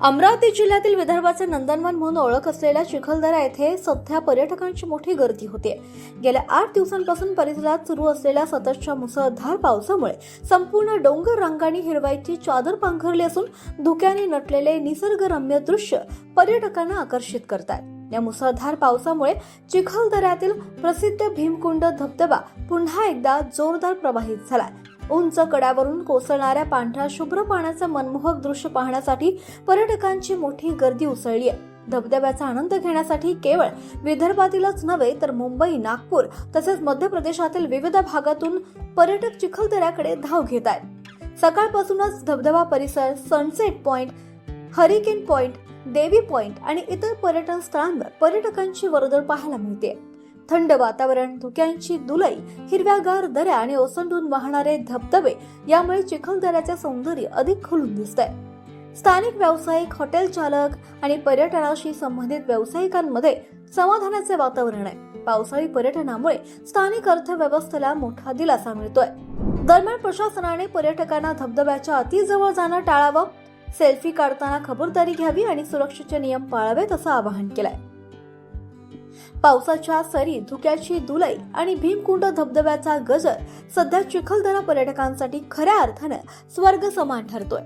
अमरावती जिल्ह्यातील विदर्भाचे नंदनवन म्हणून ओळख असलेल्या चिखलदरा येथे सध्या पर्यटकांची मोठी गर्दी होते। गेल्या 8 दिवसांपासून परिसरात सुरू असलेल्या सततच्या मुसळधार पावसामुळे संपूर्ण डोंगर रांगांनी हिरवाईची चादर पांघरली असून धुक्याने नटलेले निसर्गरम्य दृश्य पर्यटकांना आकर्षित करतात। या मुसळधार पावसामुळे चिखलदऱ्यातील प्रसिद्ध भीमकुंड धबधबा पुन्हा एकदा जोरदार प्रवाहित झाला। उंच कड्यावरून कोसळणाऱ्या पांढऱ्या शुभ्र पाण्याचं मनमोहक दृश्य पाहण्यासाठी पर्यटकांची मोठी गर्दी उसळली आहे। धबधब्याचा आनंद घेण्यासाठी केवळ विदर्भातीलच नव्हे तर मुंबई, नागपूर तसेच मध्य प्रदेशातील विविध भागातून पर्यटक चिखलदऱ्याकडे धाव घेत आहेत। सकाळपासूनच धबधबा परिसर, सनसेट पॉइंट, हरिकेन पॉइंट, देवी पॉइंट आणि इतर पर्यटन स्थळांवर पर्यटकांची वर्दळ पाहायला मिळते। थंड वातावरण, धुक्यांची दुलई, हिरव्यागार दऱ्या आणि ओसंडून वाहणारे धबधबे यामुळे चिखलदऱ्याचे सौंदर्य अधिक खुलून दिसतंय। स्थानिक व्यावसायिक, हॉटेल चालक आणि पर्यटनाशी संबंधित व्यावसायिकांमध्ये समाधानाचे वातावरण आहे। पावसाळी पर्यटनामुळे स्थानिक अर्थव्यवस्थेला मोठा दिलासा मिळतोय। दरम्यान प्रशासनाने पर्यटकांना धबधब्याच्या अतिजवळ जाणं टाळावं, सेल्फी काढताना खबरदारी घ्यावी आणि सुरक्षेचे नियम पाळावेत असं आवाहन केलंय। पावसाच्या सरी, धुक्याची दुलई आणि भीमकुंड धबधब्याचा गजर सध्या चिखलदरा पर्यटकांसाठी खऱ्या अर्थाने स्वर्ग समान ठरतोय।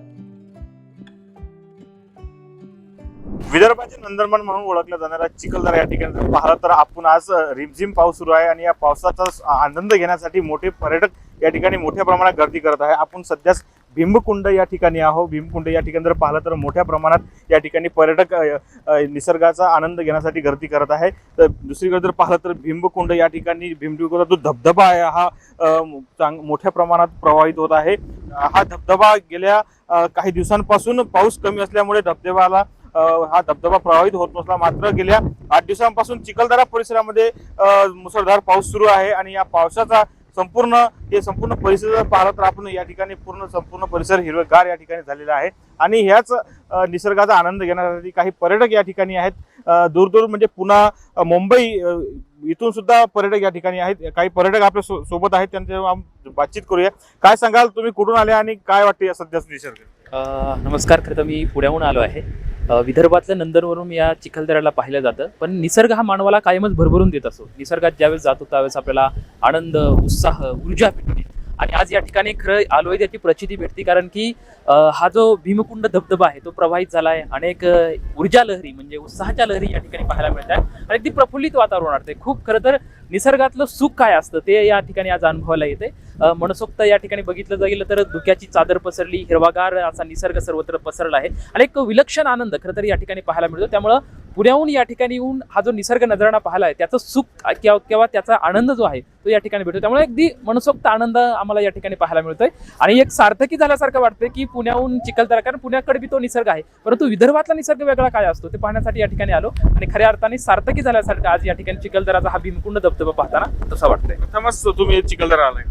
विदर्भाचे नंदनवन म्हणून ओळखल्या जाणाऱ्या चिखलदरा या ठिकाणी पाहिलं तर आपण आज रिमझिम पाऊस सुरू आहे आणि या पावसाचा आनंद घेण्यासाठी मोठे पर्यटक या ठिकाणी मोठ्या प्रमाणात गर्दी करत आहे। आपण सध्या भीमकुंड या ठिकाणी आहोत। भीमकुंड या ठिकाणी जर पाहिलं तर मोठ्या प्रमाणात या ठिकाणी पर्यटक निसर्गाचा आनंद घेण्यासाठी गर्दी करत आहे। तर दुसरीकडे जर पाहिलं तर भीमकुंड या ठिकाणी भीमकुंड जो धबधबा आहे हा मोठ्या प्रमाणात प्रवाहित होत आहे। हा धबधबा गेल्या काही दिवसांपासून पाऊस कमी असल्यामुळे हा धबधबा प्रवाहित होत नसला, मात्र गेल्या 8 दिवसांपासून चिखलदरा परिसरामध्ये मुसळधार पाऊस सुरू आहे आणि या पावसाचा संपूर्ण परिसर पाहिलं तर आपण या ठिकाणी संपूर्ण परिसर हिरवेगार या ठिकाणी झालेला आहे आणि ह्याच निसर्गाचा आनंद घेण्यासाठी काही पर्यटक या ठिकाणी आहेत। दूर म्हणजे पुन्हा, मुंबई इथून सुद्धा पर्यटक या ठिकाणी आहेत। काही पर्यटक आपल्या सोबत आहेत, त्यांच्याशी बातचीत करूया। काय सांगाल, तुम्ही कुठून आले आणि काय वाटते या सध्या निसर्ग? नमस्कार, खरं तर मी पुण्याहून आलो आहे। विदर्भातल्या नंदनवरून या चिखलदऱ्याला पाहिलं जातं, पण निसर्ग हा मानवाला कायमच भरभरून देत असतो। निसर्गात ज्यावेळेस जातो त्यावेळेस आपल्याला आनंद, उत्साह, ऊर्जा भेटते आणि आज या ठिकाणी खरं आलोय त्याची प्रचिती भेटते, कारण की हा जो भीमकुंड धबधबा आहे तो प्रवाहित झाला आहे। अनेक ऊर्जा लहरी म्हणजे उत्साहाच्या लहरी या ठिकाणी पाहायला मिळतात आणि अगदी प्रफुल्लित वातावरण वाटते। खूप खरं तर निसर्गातलं सुख काय असतं ते या ठिकाणी आज अनुभवायला येते। मनसोक्त या ठिकाणी बघितलं जाईल तर धुक्याची चादर पसरली, हिरवागार असा निसर्ग सर्वत्र पसरला आहे आणि एक विलक्षण आनंद खरं तर या ठिकाणी पाहायला मिळतो। त्यामुळं पुण्याहून या ठिकाणी येऊन हा जो निसर्ग नजराणा पाहिला आहे त्याचं सुख किंवा त्याचा आनंद जो आहे तो या ठिकाणी भेटतो। त्यामुळे अगदी मनसोक्त आनंद आम्हाला या ठिकाणी पाहायला मिळतोय आणि एक सार्थकी झाल्यासारखं वाटतंय की पुण्याहून चिखलदरा, कारण पुण्याकडे बी तो निसर्ग आहे, परंतु विदर्भातला निसर्ग वेगळा काय असतो ते पाहण्यासाठी या ठिकाणी आलो आणि खऱ्या अर्थाने सार्थकी झाल्यासारखं आज या ठिकाणी चिखलदराचा हा भीमकुंड धबधबा पाहताना तसं वाटतंय। प्रथमच तुम्ही चिखलदरा आलाय?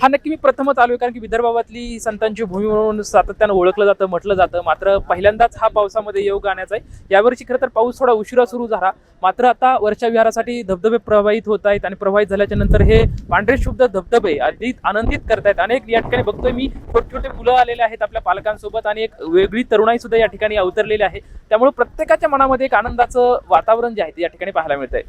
हा, नक्की मी प्रथमच आलोय, कारण की विदर्भातली संतांची भूमी म्हणून सातत्यानं ओळखलं जातं, म्हटलं जातं। मात्र पहिल्यांदाच हा पावसामध्ये योग आणायचा आहे। यावर्षी खरं तर पाऊस थोडा उशिरा सुरू झाला, मात्र आता वरच्या विहारासाठी धबधबे प्रवाहित होत आहेत आणि प्रवाहित झाल्याच्या नंतर हे पांढरे शुद्ध धबधबे अधिक आनंदित करतायत। अनेक या ठिकाणी बघतोय मी छोटे छोटे मुलं आलेले आहेत आपल्या पालकांसोबत आणि एक वेगळी तरुणाई सुद्धा या ठिकाणी अवतरलेली आहे। त्यामुळे प्रत्येकाच्या मनामध्ये एक आनंदाचं वातावरण जे आहे ते या ठिकाणी पाहायला मिळतंय।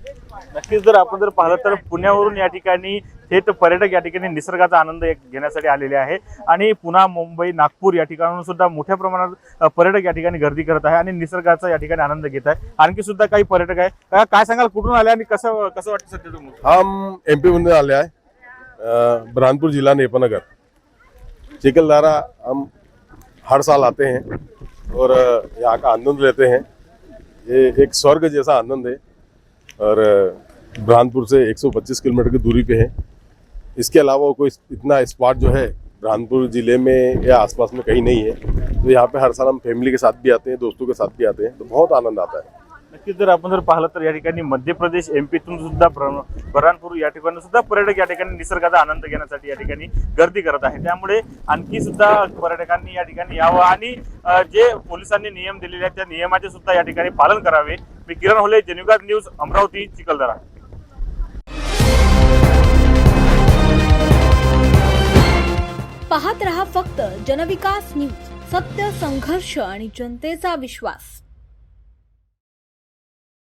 नक्कीच जर आपण पाहिलं तर पुण्यावरून या ठिकाणी थेट पर्यटक या ठिकाणी निसर्गाचा आनंद घेण्यासाठी आलेले आहे आणि पुन्हा, मुंबई, नागपूर या ठिकाणाहून सुद्धा मोठ्या प्रमाणात पर्यटक या ठिकाणी गर्दी करत आहे आणि निसर्गाचा या ठिकाणी आनंद घेत आहे। आणखी सुद्धा काही पर्यटक आहे। काय सांगाल, कुठून आले आणि कसं वाटतं सध्या तुम्हाला? हम एमपी में आले हैं, बुरहानपुर जिला नेपानगर। चिखलदरा हम हर साल आते हैं और यहाँ का आनंद लेते हैं। ये एक स्वर्ग जैसा आनंद है और बुरहानपुर से 125 किलोमीटर की दूरी पे है। इसके अलावा कोई इतना स्पॉट जो है बुरहानपुर जिले में या आसपास में कहीं नहीं है। तो यहाँ पे हर साल हम फैमिली के साथ भी आते हैं, दोस्तों के साथ भी आते हैं, तो बहुत आनंद आता है। नक्कीच जर आपण पाहिलं तर या ठिकाणी मध्य प्रदेश, एमपीतून सुद्धा बुरहानपूर या ठिकाणी सुद्धा पर्यटक या ठिकाणी निसर्गाचा आनंद घेण्यासाठी या ठिकाणी गर्दी करत आहे। त्यामुळे आणखी सुद्धा पर्यटकांनी या ठिकाणी यावं आणि जे पोलिसांनी नियम दिलेले आहेत त्या नियमाचे सुद्धा या ठिकाणी पालन करावे। मी किरण होले, जनविकास न्यूज, अमरावती, चिखलदरा। पाहत रहा फक्त जनविकास न्यूज। सत्य, संघर्ष आणि जनतेचा विश्वास.